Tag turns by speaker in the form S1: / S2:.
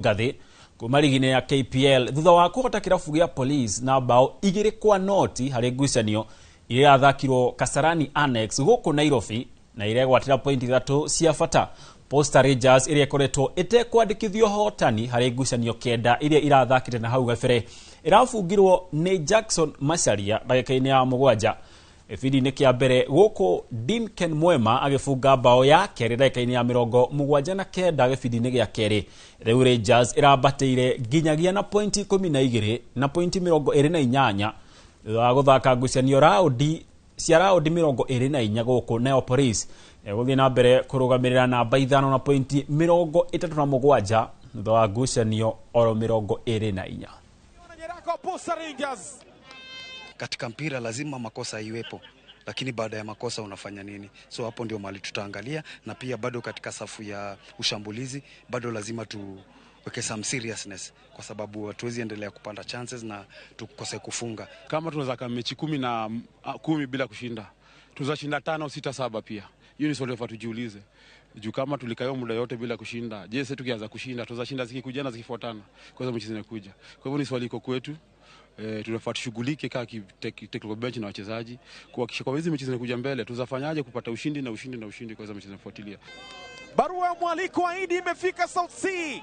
S1: Gathi kuma ligine ya KPL thutha wa kuhota kirabu gya Police na bao 2-0 hari ngucanio iria athakirwo Kasarani Annex guku Nairobi na iregwatira point 3 cia bata. Posta Rangers iria ikoretwo itekwandikithio hotani hari ngucanio kenda iria irathakire na hau gabere irafungirwo ni Jackson Macharia ndagika-ini ya 7 ebidi-ini kia mbere guku Dinken Mwema agifunga bao ya keri ndagika-ini ya 79 ebidi-ini gia keri. Riu Rangers irabateire nginyagia na point 12 na point 28 thutha guthaka ngucanio raundi cia raundi 24 guku Neo Police guthii na mbere kurugamirira namba 5 na point 37 thutha wa ngucanio oro 24.
S2: Katika mpira lazima makosa iwepo, lakini baada ya makosa unafanya nini? So hapo ndio mali tutaangalia, na pia bado katika safu ya ushambulizi bado lazima tuweke some seriousness, kwa sababu hatuwezi endelea kupanda chances na tukose kufunga.
S3: Kama tunaweza kama mechi 10 bila kushinda, tunashinda 5 6 7 pia. Hiyo ni swali tujiulize. Juu kama tulikayo muda yote bila kushinda, je, sasa tukianza kushinda tunashinda zikikuja na zikifuatana kwa sababu mechi zinakuja. Kwa hivyo ni swali liko kwetu. Tunafaa tushughulike kama technical bench na wachezaji kuhakikisha kwa hizo mechi zinakuja mbele tuzafanyaje kupata ushindi kwa hizo mechi zinafuatilia.
S4: Barua ya mwaliko wa Idi imefika South Sea.